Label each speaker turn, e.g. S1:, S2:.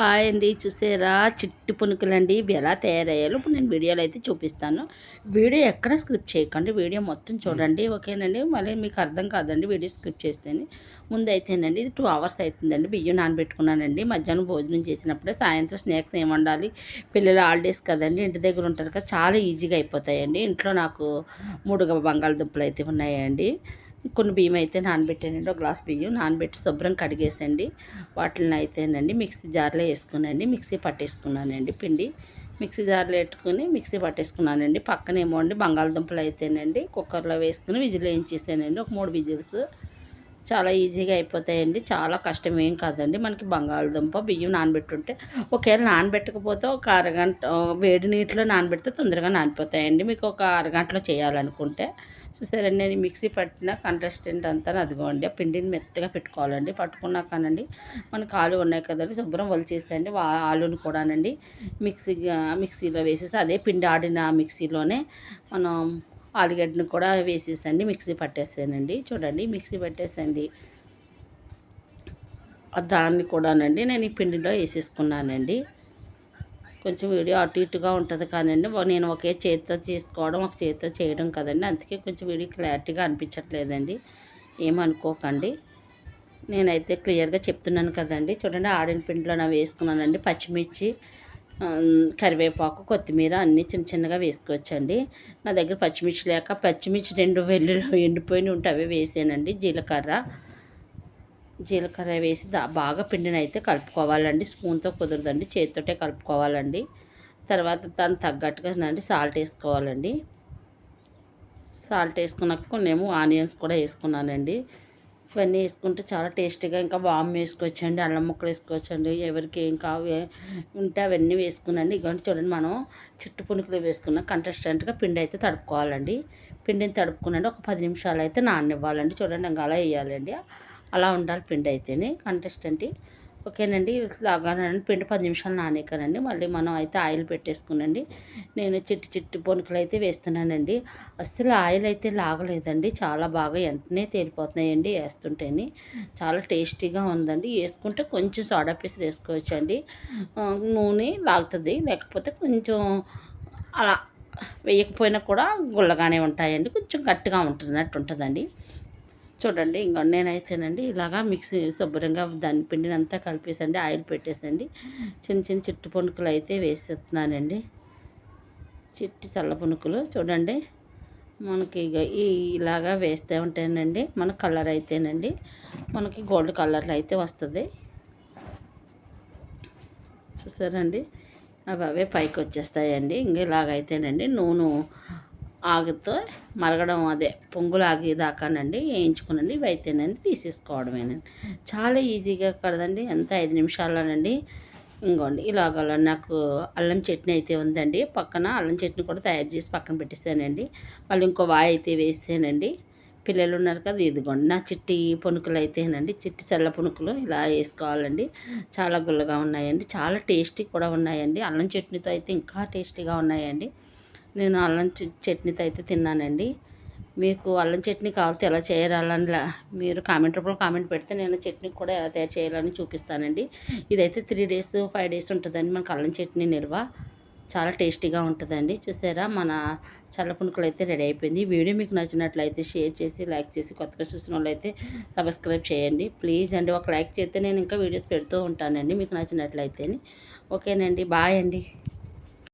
S1: Hi అండి, చూసారా చిట్టి పునుకులండి. ఇవి ఎలా తయారయ్యాలో ఇప్పుడు నేను వీడియోలో అయితే చూపిస్తాను. వీడియో ఎక్కడ స్క్రిప్ట్ చేయకండి, వీడియో మొత్తం చూడండి, ఓకేనండి. మళ్ళీ మీకు అర్థం కాదండి వీడియో స్క్రిప్ట్ చేస్తేనే. ముందు అయితేనండి ఇది 2 hours అవుతుందండి. బియ్యం నానబెట్టుకున్నానండి. మధ్యాహ్నం భోజనం చేసినప్పుడే సాయంత్రం స్నాక్స్ ఏం వండాలి, పిల్లలు హాలిడేస్ కదండి, ఇంటి దగ్గర ఉంటారు కదా, చాలా ఈజీగా అయిపోతాయండి. ఇంట్లో నాకు 3 బంగాళదుంపలు అయితే ఉన్నాయండి. కొన్ని బియ్యం అయితే నానబెట్టానండి. ఒక గ్లాస్ బియ్యం నానబెట్టి శుభ్రం కడిగేసండి వాటిని అయితేనండి మిక్సీ జార్లో వేసుకునండి మిక్సీ పట్టేసుకున్నానండి. పిండి మిక్సీ జార్లో పెట్టుకుని మిక్సీ పట్టేసుకున్నానండి. పక్కనేమో అండి బంగాళదుంపలు అయితేనండి కుక్కర్లో వేసుకుని విజిల్ వేయించేసానండి. ఒక 3 విజిల్స్. చాలా ఈజీగా అయిపోతాయండి. చాలా కష్టం ఏం కాదండి. మనకి బంగాళదుంప బియ్యం నానబెట్టుంటే, ఒకవేళ నానబెట్టకపోతే ఒక అరగంట వేడి నీటిలో నానబెడితే తొందరగా నానిపోతాయండి. మీకు ఒక అరగంటలో చేయాలనుకుంటే. చూసారండి, నేను మిక్సీ పట్టిన కంటెస్టెంట్ అంతా అదిగోండి. ఆ పిండిని మెత్తగా పెట్టుకోవాలండి. పట్టుకున్నాకనండి మనకు ఆలు ఉన్నాయి కదండి, శుభ్రం వలిచేసేయండి. ఆలుని కూడానండి మిక్సీలో వేసేసి అదే పిండి ఆడిన మిక్సీలోనే మనం ఆలుగడ్డను కూడా వేసేసండి మిక్సీ పట్టేసానండి. చూడండి, మిక్సీ పట్టేసండి దాన్ని కూడానండి నేను ఈ పిండిలో వేసేసుకున్నానండి. కొంచెం వీడియో అటు ఇటుగా ఉంటుంది కానండి, నేను ఒకే చేతితో చేసుకోవడం ఒక చేతితో చేయడం కదండి, అందుకే కొంచెం వీడియో క్లారిటీగా అనిపించట్లేదండి, ఏమనుకోకండి. నేనైతే క్లియర్గా చెప్తున్నాను కదండి. చూడండి, ఆడిన పిండిలో నా వేసుకున్నానండి. పచ్చిమిర్చి, కరివేపాకు, కొత్తిమీర అన్నీ చిన్న చిన్నగా వేసుకోవచ్చండి. నా దగ్గర పచ్చిమిర్చి లేక పచ్చిమిర్చి 2 ఎండిపోయినవి ఉంటే అవే వేసానండి. జీలకర్ర వేసి బాగా పిండిని అయితే కలుపుకోవాలండి. స్పూన్తో కుదరదండి, చేతితోటే కలుపుకోవాలండి. తర్వాత దానికి తగ్గట్టుగా సాల్ట్ వేసుకోవాలండి. సాల్ట్ వేసుకున్నాక కొన్నేమో ఆనియన్స్ కూడా వేసుకున్నానండి. ఇవన్నీ వేసుకుంటే చాలా టేస్టీగా, ఇంకా వాము వేసుకోవచ్చండి, అల్లం ముక్కలు వేసుకోవచ్చండి, ఎవరికి ఏం ఉంటే అవన్నీ వేసుకునండి. ఇటువంటి చూడండి, మనం చిట్టు పునుకులు వేసుకున్న కంటెస్టెంట్గా పిండి అయితే తడుపుకోవాలండి. పిండిని తడుపుకునండి ఒక 10 నిమిషాలు అయితే నాననివ్వాలండి. చూడండి, ఇంకా అలా వేయాలండి. అలా ఉండాలి పిండి అయితేనే కంటెస్టెంట్. ఓకేనండి, లాగానండి పిండి 10 నిమిషాలు నానేకనండి. మళ్ళీ మనం అయితే ఆయిల్ పెట్టేసుకునండి. నేను చిట్టి పొనుకులు అయితే వేస్తున్నానండి. అస్సలు ఆయిల్ అయితే లాగలేదండి, చాలా బాగా వెంటనే తేలిపోతున్నాయండి వేస్తుంటేనే. చాలా టేస్టీగా ఉందండి. వేసుకుంటే కొంచెం సోడా పీసులు వేసుకోవచ్చండి. నూనె లాగుతుంది, లేకపోతే కొంచెం అలా వేయకపోయినా కూడా గుల్లగానే ఉంటాయండి. కొంచెం గట్టిగా ఉంటున్నట్టు ఉంటుందండి. చూడండి, ఇంక నేనైతేనండి ఇలాగా మిక్సీ శుభ్రంగా దాని పిండిని అంతా కలిపేసండి ఆయిల్ పెట్టేసండి చిన్న చిన్న చిట్టు పునుకులు అయితే వేసేస్తున్నానండి. చిట్టి చల్ల పునుకులు చూడండి, మనకి ఇలాగా వేస్తూ ఉంటానండి. మన కలర్ అయితేనండి మనకి గోల్డ్ కలర్లో అయితే వస్తుంది. చూసారండి, అవే పైకి వచ్చేస్తాయండి. ఇంక ఇలాగైతేనండి నూనె ఆగితే మరగడం, అదే పొంగులు ఆగేదాకానండి వేయించుకునండి. ఇవి అయితేనండి తీసేసుకోవడమేనండి. చాలా ఈజీగా కదండి, ఎంత 5 నిమిషాల్లోనండి. ఇంకోండి ఇలాగ నాకు అల్లం చట్నీ అయితే ఉందండి. పక్కన అల్లం చట్నీ కూడా తయారు చేసి పక్కన పెట్టేసానండి. మళ్ళీ ఇంకో వాయి అయితే వేసానండి. పిల్లలు ఉన్నారు కదా, ఇదిగోండి నా చిట్టి పునుకులు అయితేనండి, చిట్టి చల్ల పునుకులు ఇలా వేసుకోవాలండి. చాలా గుల్లగా ఉన్నాయండి, చాలా టేస్టీ కూడా ఉన్నాయండి. అల్లం చట్నీతో అయితే ఇంకా టేస్టీగా ఉన్నాయండి. నేను అల్లం చట్నీతో అయితే తిన్నానండి. మీకు అల్లం చట్నీ కావాలితే ఎలా చేయాలని మీరు కామెంట్ రూపంలో కామెంట్ పెడితే నేను చట్నీ కూడా ఎలా తయారు చేయాలని చూపిస్తానండి. ఇదైతే 3 days 5 days ఉంటుందండి మనకు అల్లం చట్నీ నిల్వ. చాలా టేస్టీగా ఉంటుందండి. చూసారా, మన చల్ల పునుకులు అయితే రెడీ అయిపోయింది. వీడియో మీకు నచ్చినట్లయితే షేర్ చేసి లైక్ చేసి, కొత్తగా చూసిన వాళ్ళు అయితే సబ్స్క్రైబ్ చేయండి ప్లీజ్ అండి. ఒక లైక్ చేస్తే నేను ఇంకా వీడియోస్ పెడుతూ ఉంటానండి మీకు నచ్చినట్లయితే. ఓకేనండి, బాయ్ అండి.